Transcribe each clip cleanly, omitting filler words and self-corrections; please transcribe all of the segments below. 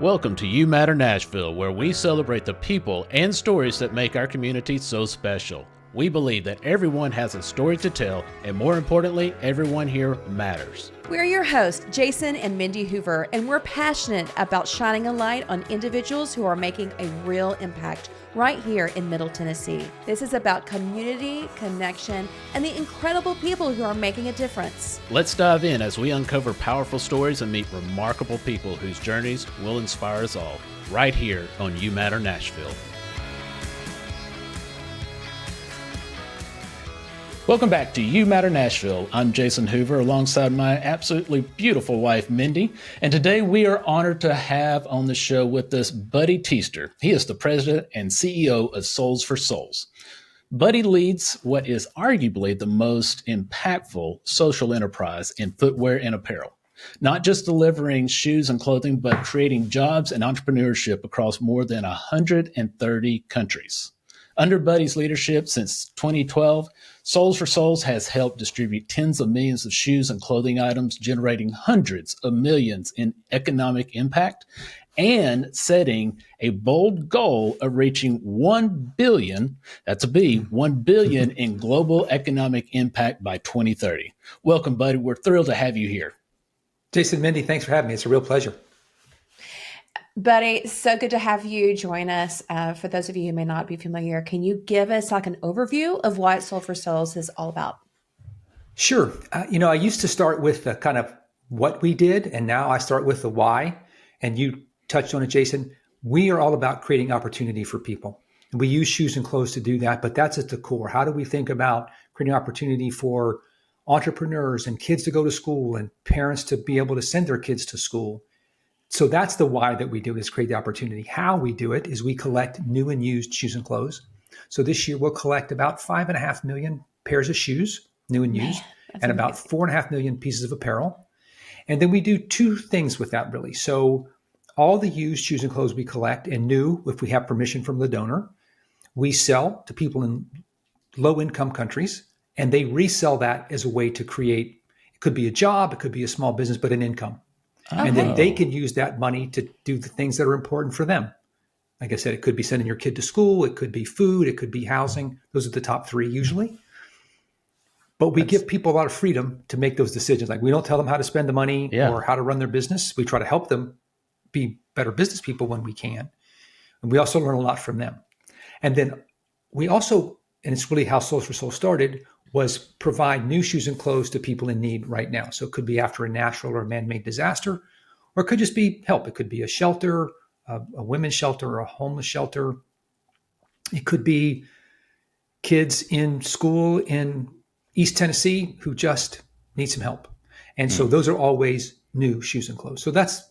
Welcome to You Matter Nashville, where we celebrate the people and stories that make our community so special. We believe that everyone has a story to tell, and more importantly, everyone here matters. We're your hosts, Jason and Mindy Hoover, and we're passionate about shining a light on individuals who are making a real impact right here in Middle Tennessee. This is about community, connection, and the incredible people who are making a difference. Let's dive in as we uncover powerful stories and meet remarkable people whose journeys will inspire us all, right here on You Matter Nashville. Welcome back to You Matter Nashville. I'm Jason Hoover alongside my absolutely beautiful wife, Mindy. And today we are honored to have on the show with us Buddy Teaster. He is the president and CEO of Soles4Souls. Buddy leads what is arguably the most impactful social enterprise in footwear and apparel. Not just delivering shoes and clothing, but creating jobs and entrepreneurship across more than 130 countries. Under Buddy's leadership since 2012, Soles4Souls has helped distribute tens of millions of shoes and clothing items, generating hundreds of millions in economic impact and setting a bold goal of reaching 1 billion, that's a B, 1 billion in global economic impact by 2030. Welcome, Buddy. We're thrilled to have you here. Jason, Mindy, thanks for having me. It's a real pleasure. Buddy, so good to have you join us. For those of you who may not be familiar, can you give us like an overview of what Soles4Souls is all about? Sure. I used to start with the kind of what we did, and now I start with the why. And you touched on it, Jason. We are all about creating opportunity for people. We use shoes and clothes to do that, but that's at the core. How do we think about creating opportunity for entrepreneurs and kids to go to school and parents to be able to send their kids to school? So that's the why that we do, is create the opportunity. How we do it is we collect new and used shoes and clothes. So this year we'll collect about 5.5 million pairs of shoes, new and used, and about 4.5 million pieces of apparel. And then we do two things with that, really. So all the used shoes and clothes we collect, and new, if we have permission from the donor, we sell to people in low-income countries, and they resell that as a way to create, it could be a job, it could be a small business, but an income. Okay. And then they can use that money to do the things that are important for them. Like I said, it could be sending your kid to school. It could be food. It could be housing. Those are the top three usually. But we give people a lot of freedom to make those decisions. Like, we don't tell them how to spend the money or how to run their business. We try to help them be better business people when we can. And we also learn a lot from them. And then we also, and it's really how Soles4Souls started, was provide new shoes and clothes to people in need right now. So it could be after a natural or man-made disaster, or it could just be help. It could be a shelter, a women's shelter, or a homeless shelter. It could be kids in school in East Tennessee who just need some help. And so those are always new shoes and clothes. So that's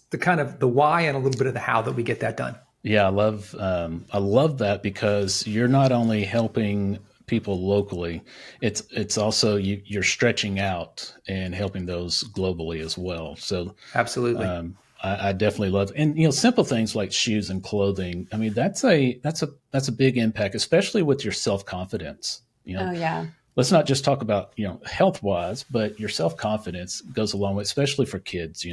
the kind of the why and a little bit of the how that we get that done. Yeah, I love that, because you're not only helping people locally, it's also you're stretching out and helping those globally as well. So absolutely, I definitely love, and simple things like shoes and clothing. I mean, that's a big impact, especially with your self-confidence. Oh yeah. Let's not just talk about health wise, but your self-confidence goes a long way, especially for kids.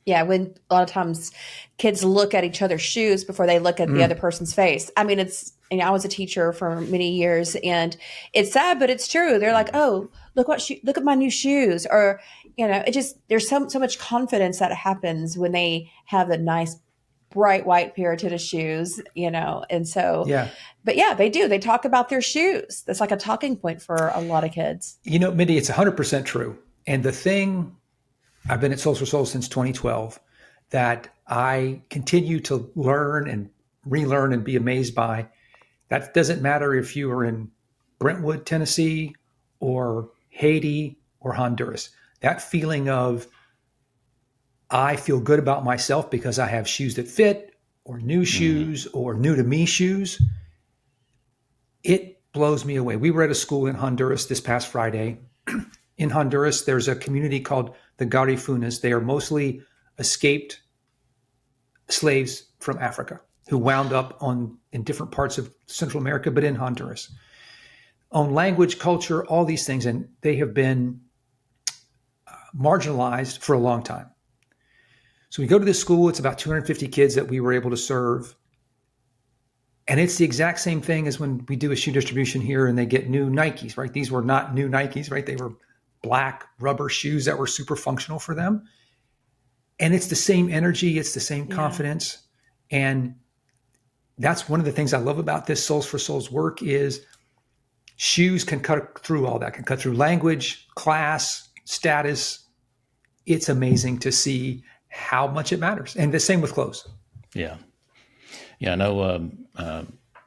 Yeah, when a lot of times kids look at each other's shoes before they look at the other person's face. I mean, I was a teacher for many years, and it's sad, but it's true. They're like, "Oh, look at my new shoes," or there's so much confidence that happens when they have a nice, bright white pair of tennis shoes, and so yeah. But yeah, they do. They talk about their shoes. That's like a talking point for a lot of kids. Mindy, it's 100% true. And the thing, I've been at Soles4Souls since 2012, that I continue to learn and relearn and be amazed by. That doesn't matter if you are in Brentwood, Tennessee, or Haiti, or Honduras. That feeling of, I feel good about myself because I have shoes that fit, or new shoes, or new to me shoes, it blows me away. We were at a school in Honduras this past Friday. In Honduras, there's a community called the Garifunas. They are mostly escaped slaves from Africa who wound up in different parts of Central America, but in Honduras. On language, culture, all these things, and they have been marginalized for a long time. So we go to this school. It's about 250 kids that we were able to serve. And it's the exact same thing as when we do a shoe distribution here and they get new Nikes, right? These were not new Nikes, right? They were black rubber shoes that were super functional for them. And it's the same energy. It's the same confidence. And that's one of the things I love about this Soles4Souls work is shoes can cut through all that, can cut through language, class, status. It's amazing to see how much it matters. And the same with clothes. Yeah. Yeah, I know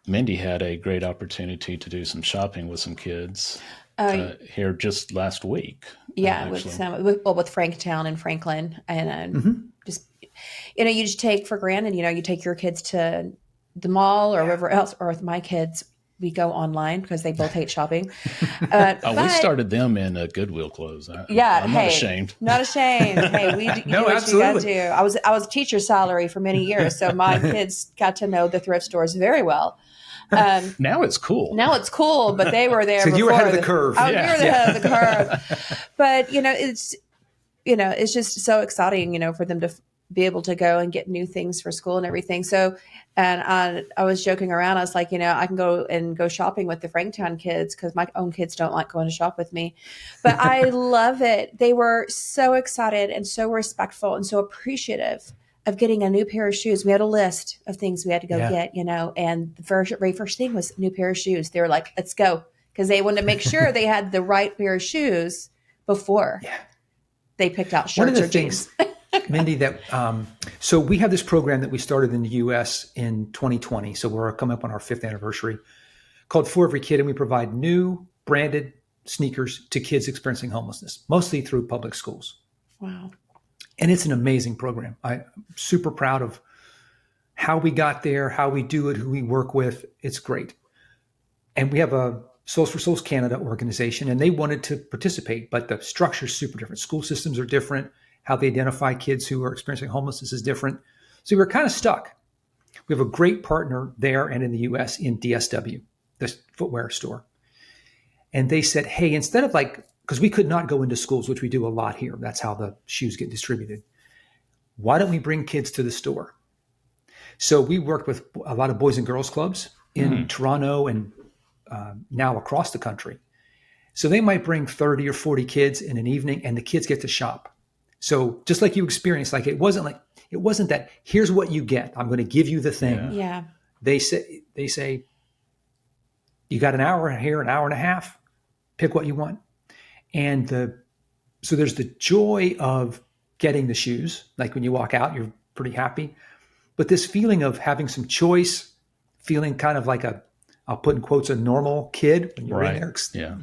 Mindy had a great opportunity to do some shopping with some kids here just last week. Yeah, with Franktown and Franklin. And just, you just take for granted, you take your kids to the mall or wherever else, or with my kids, we go online because they both hate shopping. We started them in Goodwill clothes. I'm not ashamed. Not ashamed. Hey, we do what absolutely. you got to do. I was a teacher's salary for many years, so my kids got to know the thrift stores very well. Now it's cool. But they were there. So before you were ahead of the curve. You were ahead of the curve. But it's just so exciting, for them to be able to go and get new things for school and everything. So, and I was joking around. I was like, I can go shopping with the Franktown kids because my own kids don't like going to shop with me. But I love it. They were so excited and so respectful and so appreciative of getting a new pair of shoes. We had a list of things we had to go get, and the very first thing was a new pair of shoes. They were like, let's go. Because they wanted to make sure they had the right pair of shoes before they picked out shirts or jeans. Mindy, so we have this program that we started in the U.S. in 2020. So we're coming up on our 5th anniversary, called For Every Kid. And we provide new branded sneakers to kids experiencing homelessness, mostly through public schools. Wow. And it's an amazing program. I'm super proud of how we got there, how we do it, who we work with. It's great. And we have a Soles4Souls Canada organization, and they wanted to participate, but the structure is super different. School systems are different. How they identify kids who are experiencing homelessness is different. So we were kind of stuck. We have a great partner there and in the US in DSW, this footwear store. And they said, hey, instead of because we could not go into schools, which we do a lot here. That's how the shoes get distributed. Why don't we bring kids to the store? So we worked with a lot of boys and girls clubs in Toronto and now across the country. So they might bring 30 or 40 kids in an evening and the kids get to shop. So just like you experienced, it wasn't that here's what you get. I'm going to give you the thing. Yeah. They say, you got an hour here, an hour and a half, pick what you want. And so there's the joy of getting the shoes. Like when you walk out, you're pretty happy, but this feeling of having some choice, feeling kind of like I'll put in quotes, a normal kid when you're in there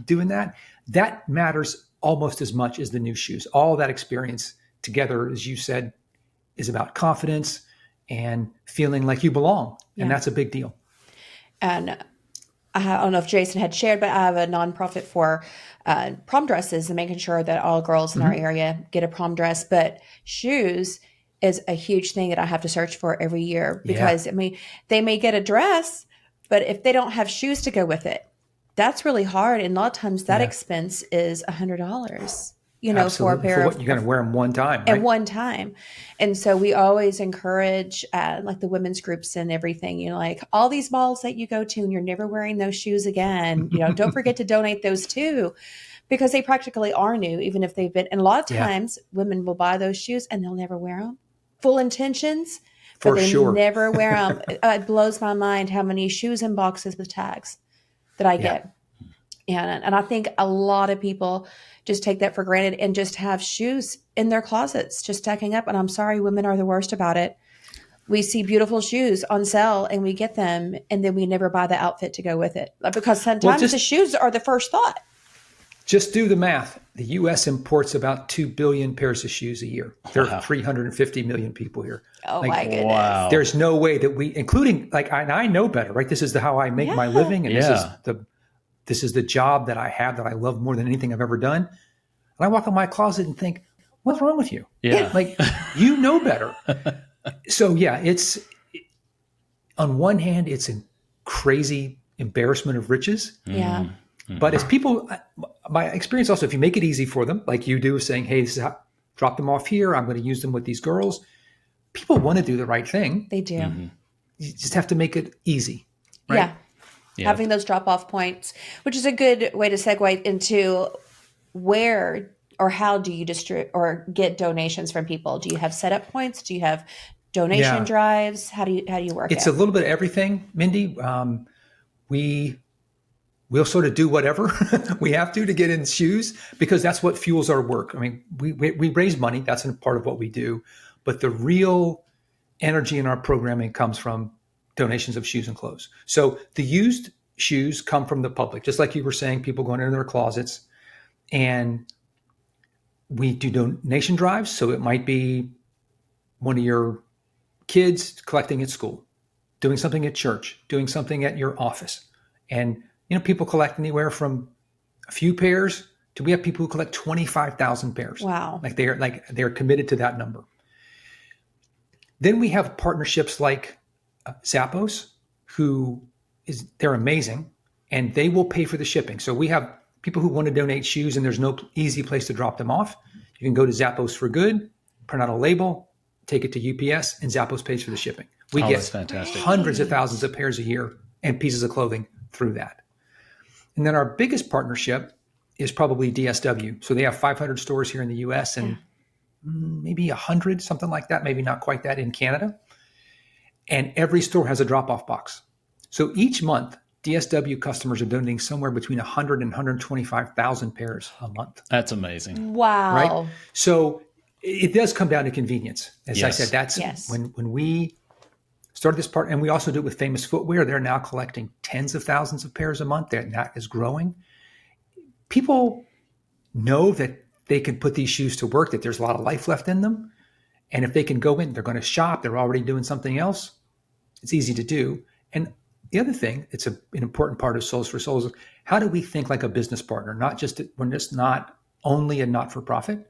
doing that matters almost as much as the new shoes. All that experience together, as you said, is about confidence and feeling like you belong. And that's a big deal. And I don't know if Jason had shared, but I have a nonprofit for prom dresses and making sure that all girls in our area get a prom dress. But shoes is a huge thing that I have to search for every year because, they may get a dress, but if they don't have shoes to go with it, that's really hard. And a lot of times that expense is $100, for a pair for what you're going to wear them one time. Right? At one time. And so we always encourage the women's groups and everything, all these malls that you go to and you're never wearing those shoes again, don't forget to donate those too, because they practically are new, even if they've been, and a lot of times women will buy those shoes and they'll never wear them. Full intentions, but they never wear them. It blows my mind how many shoes and boxes with tags that I get. And I think a lot of people just take that for granted and just have shoes in their closets, just stacking up. And I'm sorry, women are the worst about it. We see beautiful shoes on sale and we get them and then we never buy the outfit to go with it. Because sometimes the shoes are the first thought. Just do the math. The U.S. imports about 2 billion pairs of shoes a year. There are 350 million people here. Oh my goodness. Wow. There's no way that we, including I know better, right? This is how I make my living. And this is the job that I have that I love more than anything I've ever done. And I walk in my closet and think, what's wrong with you? Yeah. You know better. So it's on one hand, it's a crazy embarrassment of riches. Yeah. But as people, my experience also, if you make it easy for them, like you do, saying, hey, this is how, drop them off here. I'm going to use them with these girls. people want to do the right thing. They do. You just have to make it easy. Right? Yeah. Yeah. Having those drop-off points, which is a good way to segue into where or how do you distribute or get donations from people? Do you have setup points? Do you have donation drives? How do you work It's it? a little bit of everything, Mindy. We'll sort of do whatever we have to get in shoes, because that's what fuels our work. I mean, we raise money. That's a part of what we do. But the real energy in our programming comes from donations of shoes and clothes. So the used shoes come from the public, just like you were saying, people going into their closets. And we do donation drives. So it might be one of your kids collecting at school, doing something at church, doing something at your office. And people collect anywhere from a few pairs to we have people who collect 25,000 pairs. Wow. They're committed to that number. Then we have partnerships like Zappos, they're amazing, and they will pay for the shipping. So we have people who want to donate shoes and there's no easy place to drop them off. You can go to Zappos for Good, print out a label, take it to UPS, and Zappos pays for the shipping. We get that's fantastic. hundreds of thousands of pairs a year and pieces of clothing through that. And then our biggest partnership is probably DSW. So they have 500 stores here in the US and maybe 100, something like that, maybe not quite that, in Canada. And every store has a drop-off box. So each month, DSW customers are donating somewhere between 100 and 125,000 pairs a month. That's amazing. Wow. Right? So it does come down to convenience. As I Yes. said, that's Yes. when we started this part, and we also do it with Famous Footwear. They're now collecting tens of thousands of pairs a month, and that is growing. People know that they can put these shoes to work, that there's a lot of life left in them. And if they can go in, they're going to shop, they're already doing something else. It's easy to do. And the other thing, it's an important part of Soles4Souls, is how do we think like a business partner? We're just not only a not-for-profit.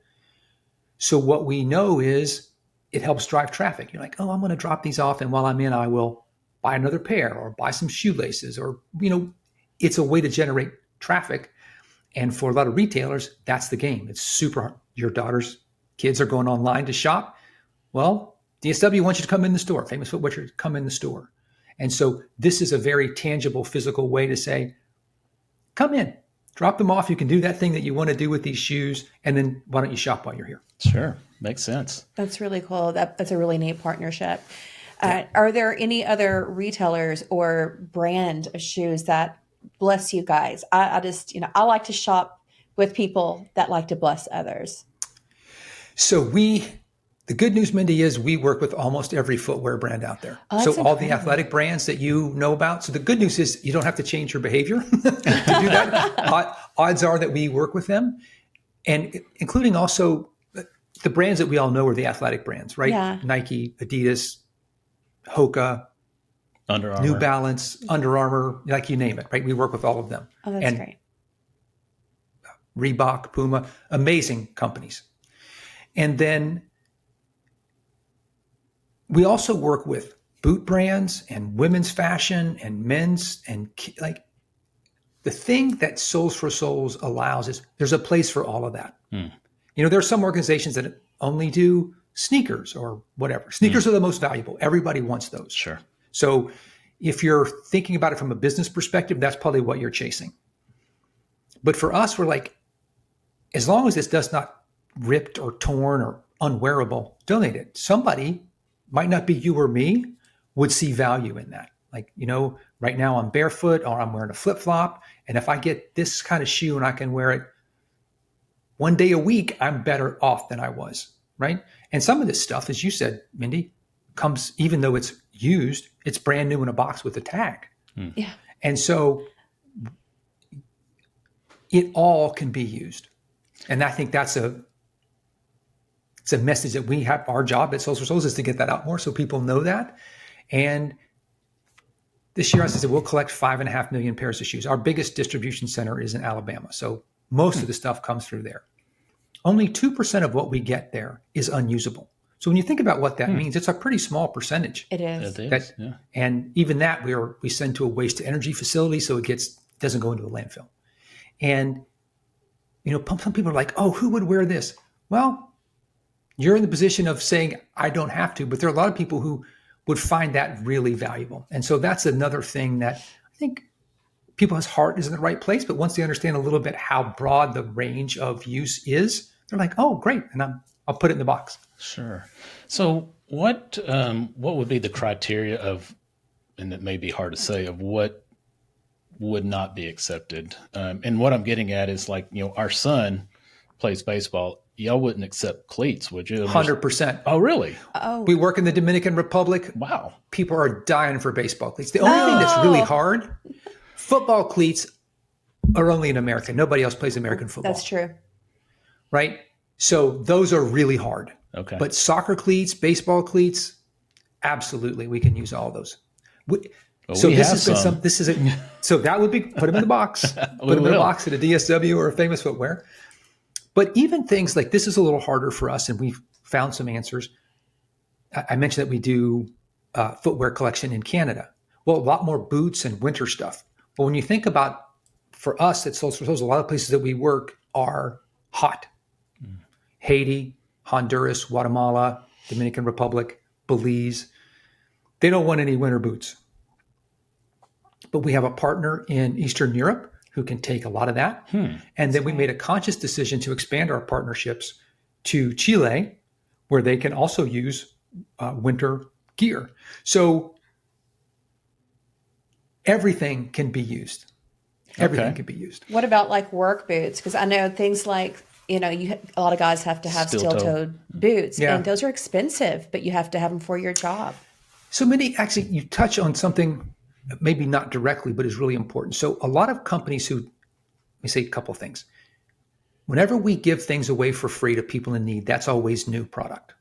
So what we know is it helps drive traffic. You're like, oh, I'm going to drop these off, and while I'm in, I will buy another pair or buy some shoelaces, or, it's a way to generate traffic. And for a lot of retailers, that's the game. It's super. Your daughter's kids are going online to shop. Well, DSW wants you to come in the store. Famous Footwear, come in the store. And so this is a very tangible, physical way to say, come in, drop them off. You can do that thing that you want to do with these shoes. And then why don't you shop while you're here? Sure. Makes sense. That's really cool. That's a really neat partnership. Are there any other retailers or brand of shoes that bless you guys? I just, I like to shop with people that like to bless others. So the good news, Mindy, is we work with almost every footwear brand out there. Oh, so that's all the incredible. athletic brands that you know about. So the good news is you don't have to change your behavior to do that. Odds are that we work with them, and including also the brands that we all know are the athletic brands, right? Yeah. Nike, Adidas, Hoka, Under Armour. New Balance, Under Armour, like you name it, right? We work with all of them. Oh, that's And great. Reebok, Puma, amazing companies. And then we also work with boot brands and women's fashion and men's, and like the thing that Soles4Souls allows is there's a place for all of that. There are some organizations that only do sneakers or whatever. Sneakers are the most valuable. Everybody wants those. Sure. So if you're thinking about it from a business perspective, that's probably what you're chasing. But for us, we're like, as long as this does not ripped or torn or unwearable, donate it. Somebody, might not be you or me, would see value in that. Like, right now I'm barefoot or I'm wearing a flip-flop. And if I get this kind of shoe and I can wear it one day a week, I'm better off than I was, right? And some of this stuff, as you said, Mindy, comes, even though it's used, it's brand new in a box with a tag. Yeah. And so it all can be used. And I think it's a message that we have. Our job at Soles4Souls is to get that out more so people know that. And this year, as I said, we'll collect 5.5 million pairs of shoes. Our biggest distribution center is in Alabama. So most of the stuff comes through there. Only 2% of what we get there is unusable. So when you think about what that means, it's a pretty small percentage. It is. It is. Yeah. And even that we send to a waste to energy facility, so it doesn't go into a landfill. And some people are like, oh, who would wear this? Well, You're in the position of saying, I don't have to, but there are a lot of people who would find that really valuable. And so that's another thing that I think people's heart is in the right place, but once they understand a little bit how broad the range of use is, they're like, oh, great. And I'll put it in the box. Sure. So what would be the criteria of, and it may be hard to say, of what would not be accepted? And what I'm getting at is like, our son plays baseball. Y'all wouldn't accept cleats, would you? 100%. Oh, really? Oh, We work in the Dominican Republic. Wow. People are dying for baseball cleats. The only thing that's really hard, football cleats are only in America. Nobody else plays American football. that's true. Right? So those are really hard. Okay. But soccer cleats, baseball cleats, absolutely, we can use all those. So we this have has been some. so that would be, put them in the box, put them in a box at a DSW or a Famous Footwear. But even things like this is a little harder for us, and we've found some answers. I mentioned that we do footwear collection in Canada. Well, a lot more boots and winter stuff. But when you think about, for us at Soles4Souls, a lot of places that we work are hot. Haiti, Honduras, Guatemala, Dominican Republic, Belize. They don't want any winter boots. But we have a partner in Eastern Europe who can take a lot of that. And then we made a conscious decision to expand our partnerships to Chile, where they can also use winter gear. So everything can be used. Everything can be used. What about like work boots? Because I know things like, a lot of guys have to have steel-toed boots, and those are expensive, but you have to have them for your job. So Mindy, actually, you touch on something maybe not directly, but is really important. So a lot of companies let me say a couple of things. Whenever we give things away for free to people in need, that's always new product.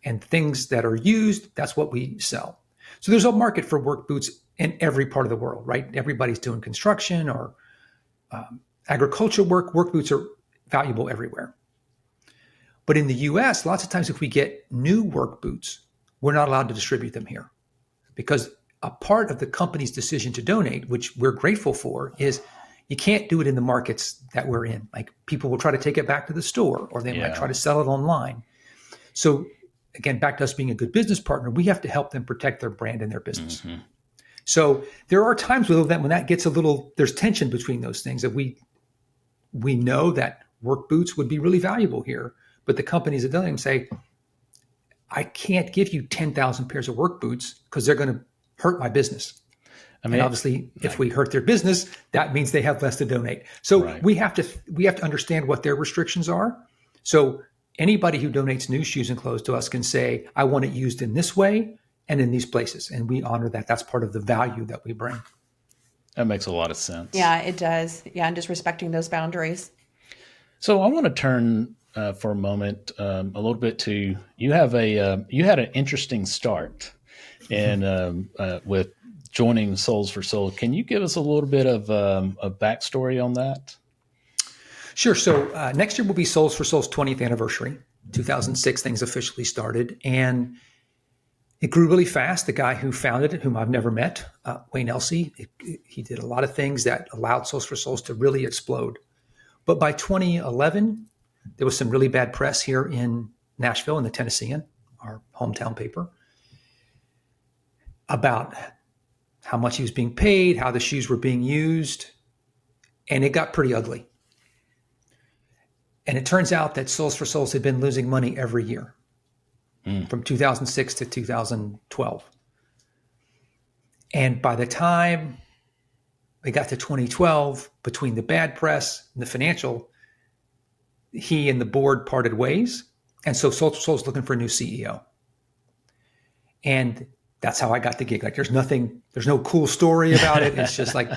And things that are used, that's what we sell. So there's a market for work boots in every part of the world, right? Everybody's doing construction or agriculture work. Work boots are valuable everywhere. But in the US, lots of times if we get new work boots, we're not allowed to distribute them here because a part of the company's decision to donate, which we're grateful for, is you can't do it in the markets that we're in. Like people will try to take it back to the store or they might try to sell it online. So again, back to us being a good business partner, we have to help them protect their brand and their business. Mm-hmm. So there are times when that gets there's tension between those things that we know that work boots would be really valuable here, but the companies that don't say, I can't give you 10,000 pairs of work boots because they're going to hurt my business. I mean, and obviously, if we hurt their business, that means they have less to donate. So we have to understand what their restrictions are. So anybody who donates new shoes and clothes to us can say, I want it used in this way and in these places. And we honor that. That's part of the value that we bring. That makes a lot of sense. Yeah, it does. Yeah, and just respecting those boundaries. So I want to turn for a moment a little bit to you had an interesting start and with joining Soles4Souls. Can you give us a little bit of a backstory on that? Sure. So next year will be Soles4Souls' 20th anniversary. 2006, things officially started, and it grew really fast. The guy who founded it, whom I've never met, Wayne Elsey, he did a lot of things that allowed Soles4Souls to really explode. But by 2011, there was some really bad press here in Nashville in the Tennessean, our hometown paper, about how much he was being paid, how the shoes were being used, and it got pretty ugly. And it turns out that Soles4Souls had been losing money every year from 2006 to 2012. And by the time we got to 2012, between the bad press and the financial, he and the board parted ways. And so Soles4Souls was looking for a new CEO. And that's how I got the gig. Like there's no cool story about it. It's just like,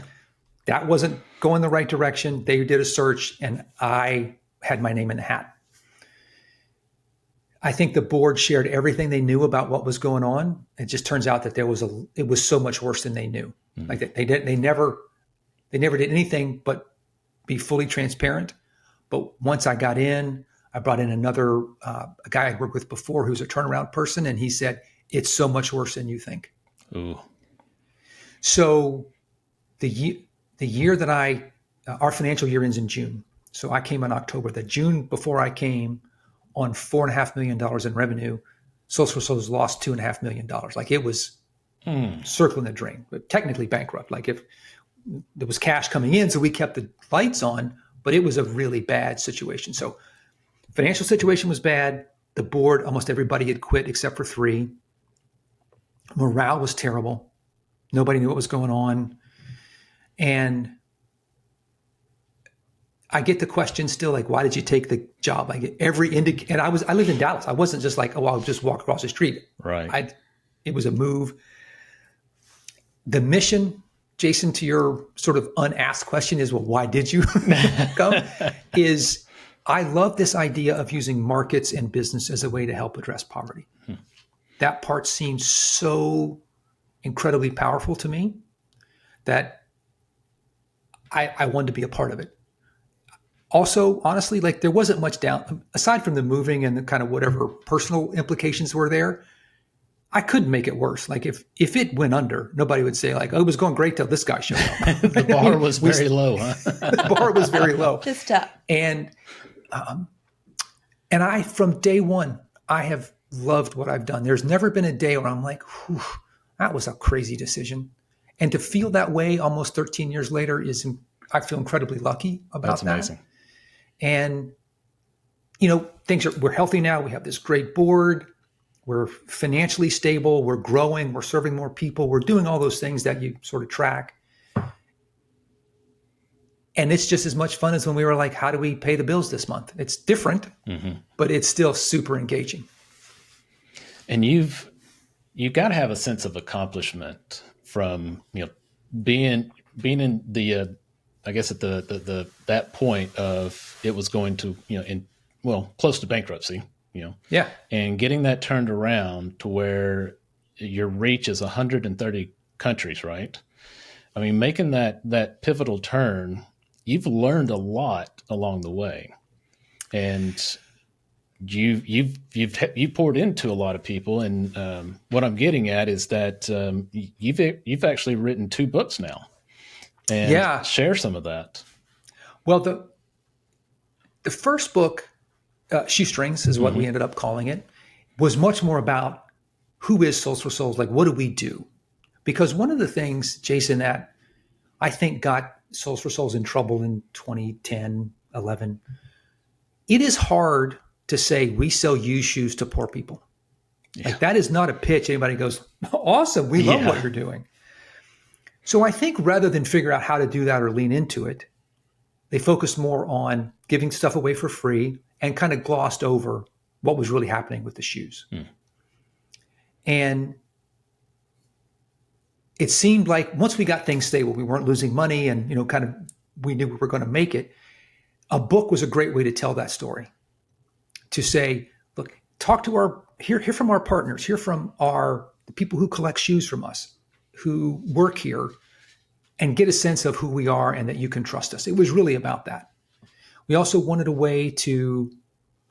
that wasn't going the right direction. They did a search and I had my name in the hat. I think the board shared everything they knew about what was going on. It just turns out that it was so much worse than they knew. Mm-hmm. Like they never did anything but be fully transparent. But once I got in, I brought in a guy I'd worked with before who's a turnaround person. And he said, it's so much worse than you think. Ooh. So the year that our financial year ends in June. So I came in October. The June before I came, on $4.5 million in revenue, Soles4Souls lost $2.5 million. Like it was circling the drain, but technically bankrupt. Like if there was cash coming in, so we kept the lights on, but it was a really bad situation. So financial situation was bad. The board, almost everybody had quit except for 3. Morale was terrible. Nobody knew what was going on. And I get the question still, like, why did you take the job? Like every and I lived in Dallas. I wasn't just like, oh, I'll just walk across the street. Right. It was a move. The mission, Jason, to your sort of unasked question is, well, why did you come? Is I love this idea of using markets and business as a way to help address poverty. That part seems so incredibly powerful to me that I wanted to be a part of it. Also, honestly, like there wasn't much down, aside from the moving and the kind of whatever personal implications were there, I couldn't make it worse. Like if it went under, nobody would say like, oh, it was going great till this guy showed up. The bar was very low, huh? The bar was very low. Just up. And I, from day one, I have loved what I've done. There's never been a day where I'm like, whew, that was a crazy decision. And to feel that way almost 13 years later I feel incredibly lucky about That's that. amazing. And, we're healthy now. We have this great board. We're financially stable. We're growing. We're serving more people. We're doing all those things that you sort of track. And it's just as much fun as when we were like, how do we pay the bills this month? It's different, but it's still super engaging. And you've got to have a sense of accomplishment from, being in the, I guess at the that point of it was going to, close to bankruptcy, Yeah. and getting that turned around to where your reach is 130 countries, right? I mean, making that pivotal turn, you've learned a lot along the way, and you've poured into a lot of people. And what I'm getting at is that you've actually written 2 books now, and share some of that. Well, the first book, Shoestrings is what we ended up calling it, was much more about who is Soles4Souls, like what do we do? Because one of the things, Jason, that I think got Soles4Souls in trouble in 2010, 11, it is hard to say we sell used shoes to poor people. Yeah. Like that is not a pitch. Anybody goes, awesome, we love what you're doing. So I think rather than figure out how to do that or lean into it, they focused more on giving stuff away for free and kind of glossed over what was really happening with the shoes. And it seemed like once we got things stable, we weren't losing money and, we knew we were going to make it. A book was a great way to tell that story. To say, look, hear from our partners, hear from the people who collect shoes from us, who work here, and get a sense of who we are and that you can trust us. It was really about that. We also wanted a way to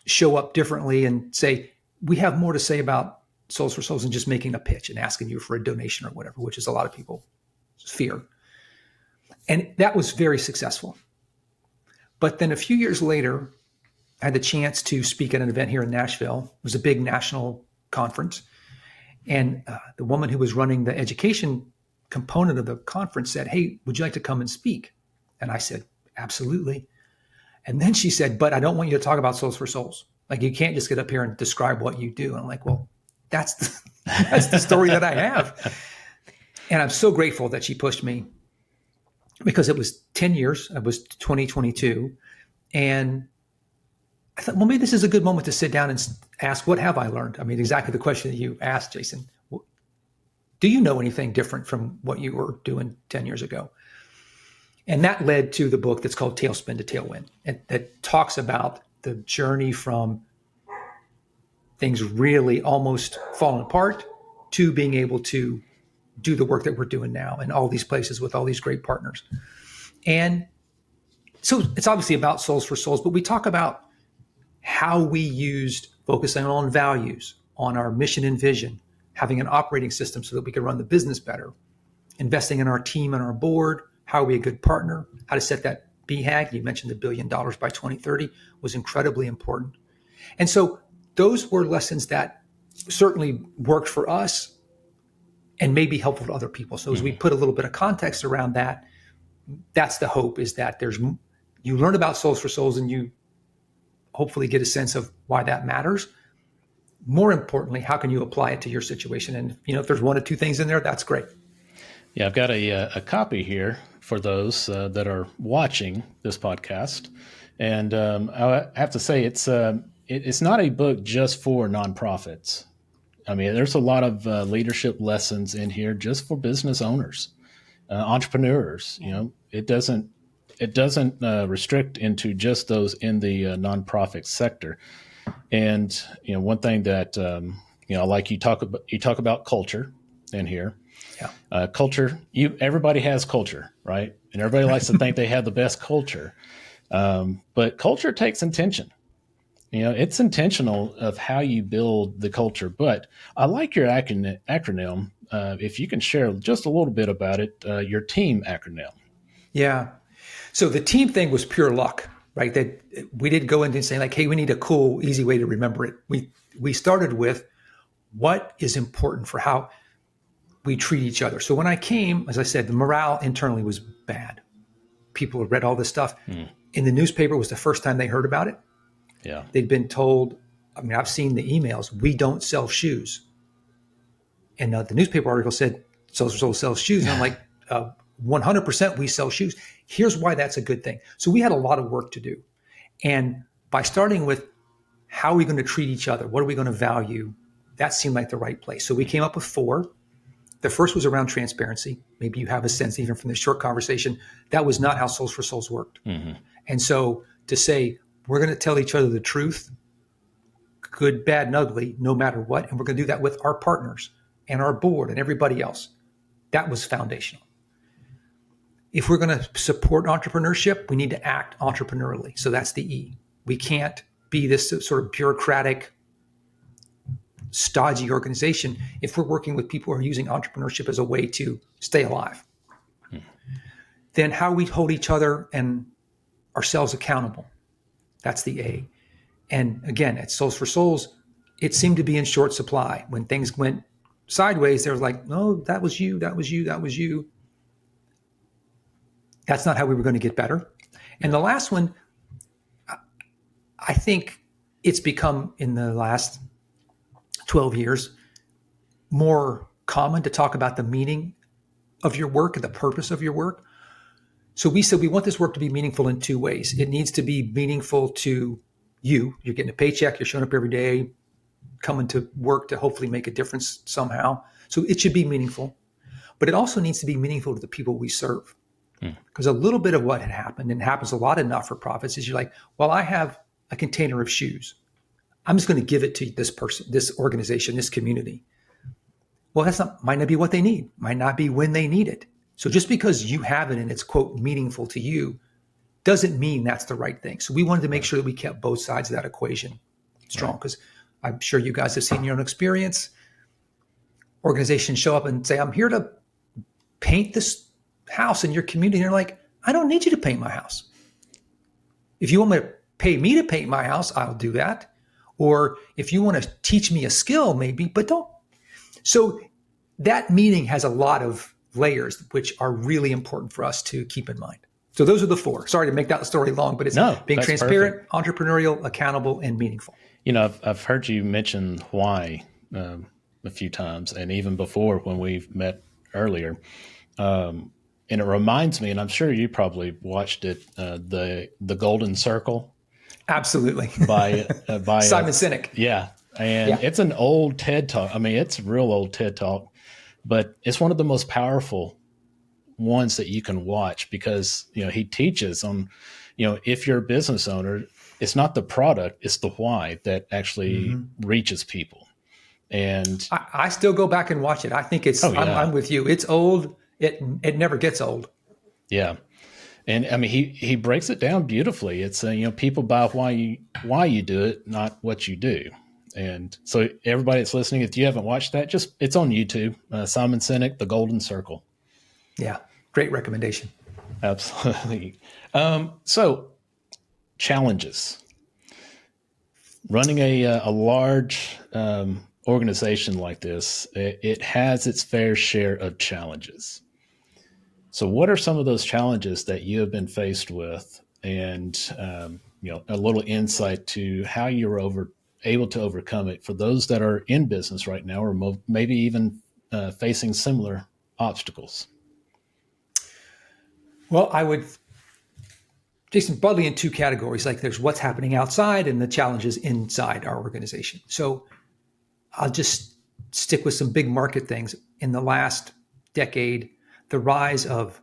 show up differently and say, we have more to say about Soles4Souls than just making a pitch and asking you for a donation or whatever, which is a lot of people fear. And that was very successful. But then a few years later, I had the chance to speak at an event here in Nashville. It was a big national conference. And the woman who was running the education component of the conference said, hey, would you like to come and speak? And I said, absolutely. And then she said, but I don't want you to talk about Soles4Souls. Like you can't just get up here and describe what you do. And I'm like, well, that's the story that I have. And I'm so grateful that she pushed me because it was 10 years. It was 2022. And I thought, well, maybe this is a good moment to sit down and ask, what have I learned? I mean, exactly the question that you asked, Jason. Do you know anything different from what you were doing 10 years ago? And that led to the book that's called Tailspin to Tailwind, and that talks about the journey from things really almost falling apart to being able to do the work that we're doing now in all these places with all these great partners. And so it's obviously about Soles4Souls, but we talk about how we used focusing on values, on our mission and vision, having an operating system so that we could run the business better, investing in our team and our board, how are we a good partner, how to set that BHAG. You mentioned the $1 billion by 2030 was incredibly important. And so those were lessons that certainly worked for us and may be helpful to other people. So as we put a little bit of context around that, that's the hope, is that you learn about Soles for Souls and you hopefully get a sense of why that matters. More importantly, how can you apply it to your situation? And if there's one or two things in there, that's great. Yeah, I've got a copy here for those that are watching this podcast, and I have to say it's not a book just for nonprofits. I mean, there's a lot of leadership lessons in here just for business owners, entrepreneurs. It doesn't restrict into just those in the nonprofit sector. And one thing that like you talk about culture in here. Yeah. Culture. Everybody has culture, right? And everybody likes to think they have the best culture, but culture takes intention. It's intentional of how you build the culture. But I like your acronym. If you can share just a little bit about it, your team acronym. Yeah. So the team thing was pure luck, right? That we didn't go into saying like, hey, we need a cool, easy way to remember it. We started with what is important for how we treat each other. So when I came, as I said, the morale internally was bad. People had read all this stuff. In the newspaper was the first time they heard about it. Yeah. They'd been told, I've seen the emails, we don't sell shoes. And the newspaper article said, Soles4Souls sells shoes. And I'm like, 100% we sell shoes. Here's why that's a good thing. So we had a lot of work to do. And by starting with how are we going to treat each other? What are we going to value? That seemed like the right place. So we came up with 4. The first was around transparency. Maybe you have a sense, even from this short conversation, that was not how Soles4Souls worked. Mm-hmm. And so to say, we're going to tell each other the truth, good, bad, and ugly, no matter what. And we're going to do that with our partners and our board and everybody else. That was foundational. If we're going to support entrepreneurship, we need to act entrepreneurially. So that's the E. We can't be this sort of bureaucratic, stodgy organization if we're working with people who are using entrepreneurship as a way to stay alive. Then how we hold each other and ourselves accountable. That's the A. And again, at Soles4Souls, it seemed to be in short supply. When things went sideways, they were like, no, that was you, that was you, that was you. That's not how we were going to get better. And the last one, I think it's become in the last 12 years more common to talk about the meaning of your work and the purpose of your work. So we said we want this work to be meaningful in 2 ways. It needs to be meaningful to you. You're getting a paycheck, you're showing up every day, coming to work to hopefully make a difference somehow. So it should be meaningful. But it also needs to be meaningful to the people we serve. Because a little bit of what had happened, and happens a lot in not-for-profits, is you're like, well, I have a container of shoes. I'm just going to give it to this person, this organization, this community. Well, might not be what they need, might not be when they need it. So just because you have it and it's, quote, meaningful to you, doesn't mean that's the right thing. So we wanted to make sure that we kept both sides of that equation strong, because I'm sure you guys have seen your own experience. Organizations show up and say, I'm here to paint this house in your community. And you're like, I don't need you to paint my house. If you want me to pay me to paint my house, I'll do that. Or if you want to teach me a skill, maybe, but don't. So that meaning has a lot of layers, which are really important for us to keep in mind. So those are the 4. Sorry to make that story long, but it's being transparent, perfect, entrepreneurial, accountable, and meaningful. I've heard you mention why a few times, and even before when we've met earlier. And it reminds me, and I'm sure you probably watched it, the Golden Circle. Absolutely. by Simon Sinek. Yeah. And it's an old TED Talk. I mean, it's a real old TED Talk, but it's one of the most powerful ones that you can watch, because, he teaches on, if you're a business owner, it's not the product, it's the why that actually reaches people. And I still go back and watch it. I think it's, I'm with you. It's old. It never gets old. Yeah. And I mean, he breaks it down beautifully. It's, people buy why you do it, not what you do. And so everybody that's listening, if you haven't watched that, it's on YouTube, Simon Sinek, The Golden Circle. Yeah. Great recommendation. Absolutely. So challenges. Running a large organization like this, it has its fair share of challenges. So what are some of those challenges that you have been faced with, and a little insight to how you were able to overcome it for those that are in business right now, or maybe even facing similar obstacles? Well, I would, Jason, broadly in two categories. Like there's what's happening outside and the challenges inside our organization. So I'll just stick with some big market things. In the last decade, the rise of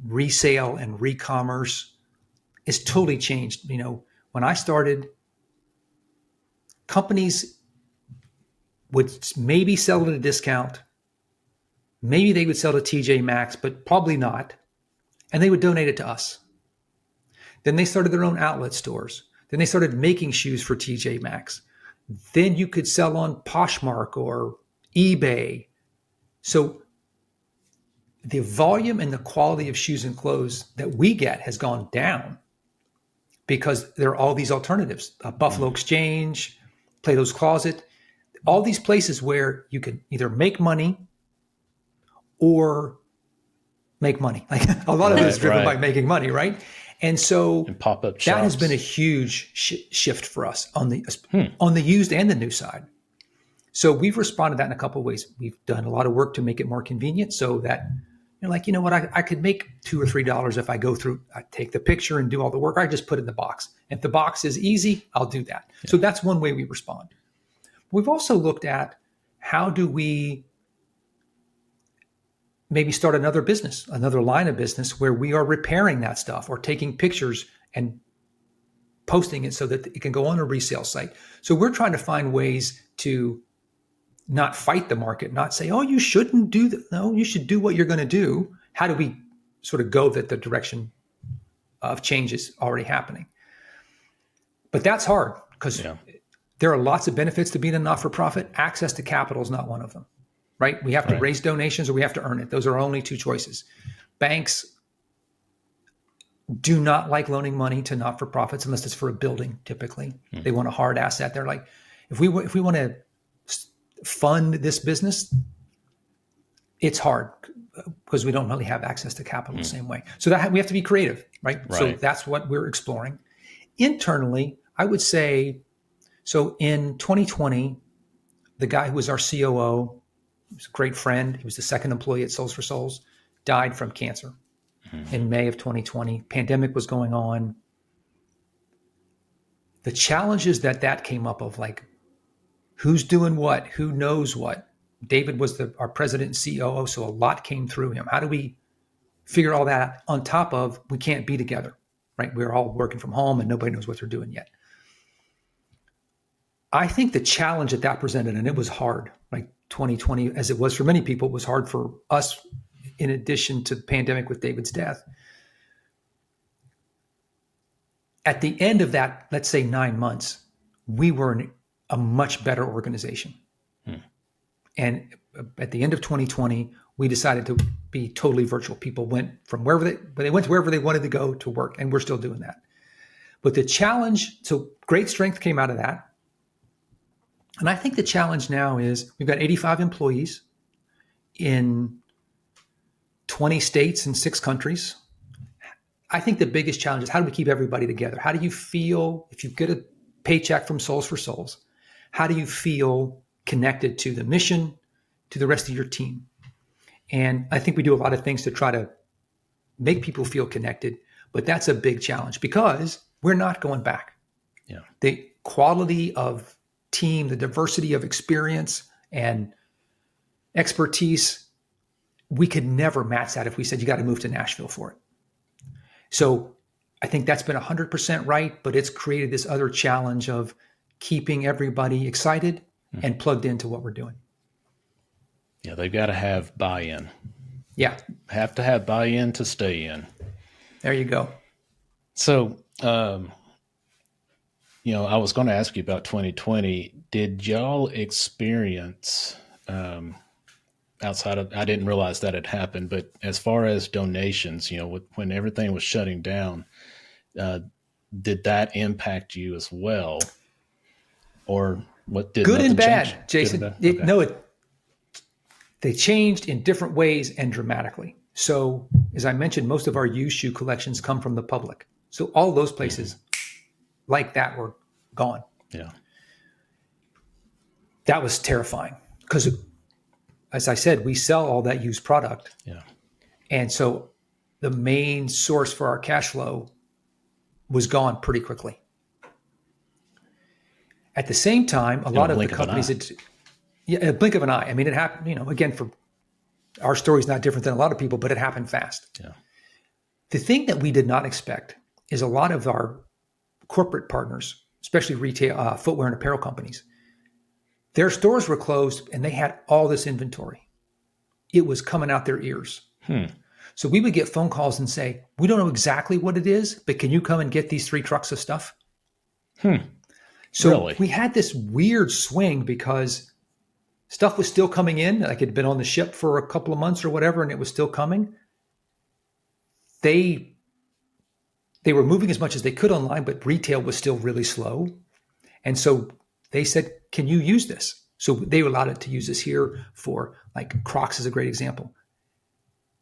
resale and re-commerce is totally changed. When I started, companies would maybe sell at a discount. Maybe they would sell to TJ Maxx, but probably not. And they would donate it to us. Then they started their own outlet stores. Then they started making shoes for TJ Maxx. Then you could sell on Poshmark or eBay. So the volume and the quality of shoes and clothes that we get has gone down because there are all these alternatives. Buffalo Exchange, Plato's Closet, all these places where you can either make money or make money. Like a lot of it is driven by making money, right? And so pop-up shops. That has been a huge shift for us on the used and the new side. So we've responded to that in a couple of ways. We've done a lot of work to make it more convenient so that you're like, you know what, I could make $2 or $3 if I go through, I take the picture and do all the work. I just put it in the box. If the box is easy, I'll do that. Yeah. So that's one way we respond. We've also looked at how do we maybe start another business, another line of business where we are repairing that stuff or taking pictures and posting it so that it can go on a resale site. So we're trying to find ways to not fight the market, not say, oh, you shouldn't do that. No, you should do what you're going to do. How do we sort of go that the direction of change is already happening? But that's hard because there are lots of benefits to being a not-for-profit. Access to capital is not one of them, right? We have to raise donations or we have to earn it. Those are our only two choices. Banks do not like loaning money to not-for-profits unless it's for a building, typically. They want a hard asset. They're like, if we want to fund this business, it's hard because we don't really have access to capital the same way. So that we have to be creative, right? So that's what we're exploring. Internally, I would say, so in 2020, the guy who was our COO, he was a great friend, he was the second employee at Soles4Souls, died from cancer in May of 2020. Pandemic was going on. The challenges that came up of like, who's doing what? Who knows what? David was our president and COO, so a lot came through him. How do we figure all that on top of we can't be together, right? We're all working from home and nobody knows what they're doing yet. I think the challenge that presented, and it was hard, like 2020, as it was for many people, it was hard for us in addition to the pandemic with David's death. At the end of that, let's say 9 months, we were a much better organization. And at the end of 2020, we decided to be totally virtual. People went from wherever they went to wherever they wanted to go to work, and we're still doing that. But the challenge, so great strength came out of that. And I think the challenge now is we've got 85 employees in 20 states and 6 countries. I think the biggest challenge is how do we keep everybody together? How do you feel if you get a paycheck from Soles4Souls? How do you feel connected to the mission, to the rest of your team? And I think we do a lot of things to try to make people feel connected, but that's a big challenge because we're not going back. Yeah. The quality of team, the diversity of experience and expertise, we could never match that if we said you got to move to Nashville for it. So I think that's been 100% right, but it's created this other challenge of keeping everybody excited and plugged into what we're doing. Yeah, they've got to have buy-in. Yeah. Have to have buy-in to stay in. There you go. So, I was going to ask you about 2020. Did y'all experience, outside of, I didn't realize that had happened, but as far as donations, when everything was shutting down, did that impact you as well? or what did Good and nothing bad, change? Jason. Good and bad? Okay. They changed in different ways and dramatically. So, as I mentioned, most of our used shoe collections come from the public. So all those places like that were gone. Yeah. That was terrifying because, as I said, we sell all that used product. Yeah. And so the main source for our cash flow was gone pretty quickly. At the same time, a lot of the companies, a blink of an eye. I mean, it happened, again, for our story is not different than a lot of people, but it happened fast. Yeah. The thing that we did not expect is a lot of our corporate partners, especially retail, footwear and apparel companies, their stores were closed and they had all this inventory. It was coming out their ears. So we would get phone calls and say, we don't know exactly what it is, but can you come and get these 3 trucks of stuff? So really? We had this weird swing because stuff was still coming in, like it had been on the ship for a couple of months or whatever, and it was still coming. They were moving as much as they could online, but retail was still really slow. And so they said, can you use this? So they allowed it to use this here for, like, Crocs is a great example.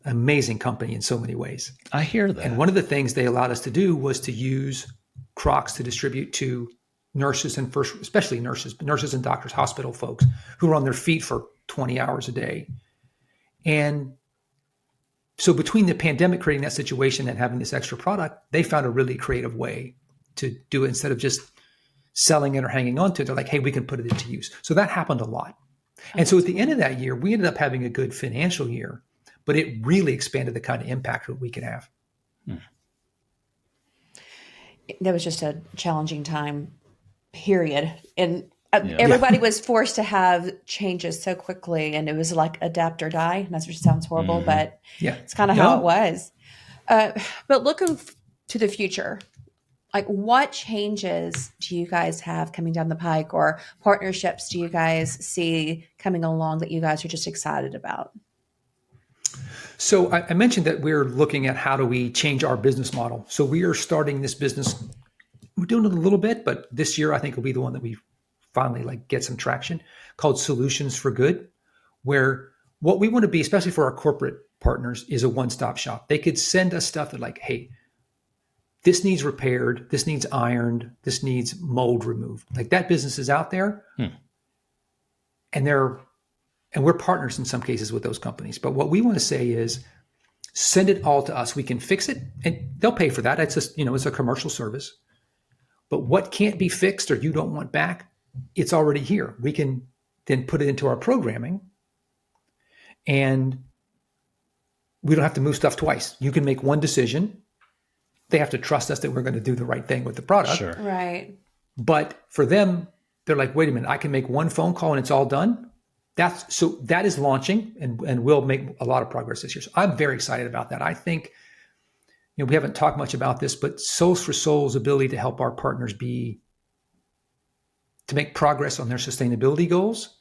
Amazing company in so many ways. I hear that. And one of the things they allowed us to do was to use Crocs to distribute to nurses and especially nurses and doctors, hospital folks who are on their feet for 20 hours a day. And so between the pandemic creating that situation and having this extra product, they found a really creative way to do it instead of just selling it or hanging on to it. They're like, hey, we can put it into use. So that happened a lot. And so at the end of that year, we ended up having a good financial year, but it really expanded the kind of impact that we could have. That was just a challenging time, period. And everybody was forced to have changes so quickly, and it was like adapt or die. And that just sounds horrible, but it's kind of how it was. But looking to the future, like, what changes do you guys have coming down the pike, or partnerships do you guys see coming along that you guys are just excited about? So I mentioned that we're looking at how do we change our business model. So we are starting this business. We're doing it a little bit, but this year I think will be the one that we finally get some traction, called Solutions for Good, where what we want to be, especially for our corporate partners, is a one-stop shop. They could send us stuff that, like, hey, this needs repaired, this needs ironed, this needs mold removed. Like, that business is out there, and we're partners in some cases with those companies. But what we want to say is, send it all to us. We can fix it, and they'll pay for that. It's just, it's a commercial service. But what can't be fixed or you don't want back, it's already here. We can then put it into our programming, and we don't have to move stuff twice. You can make one decision. They have to trust us that we're going to do the right thing with the product. Sure. Right. But for them, they're like, wait a minute, I can make one phone call and it's all done. That is launching, and we'll make a lot of progress this year. So I'm very excited about that. I think, we haven't talked much about this, but Soles4Souls' ability to help our partners to make progress on their sustainability goals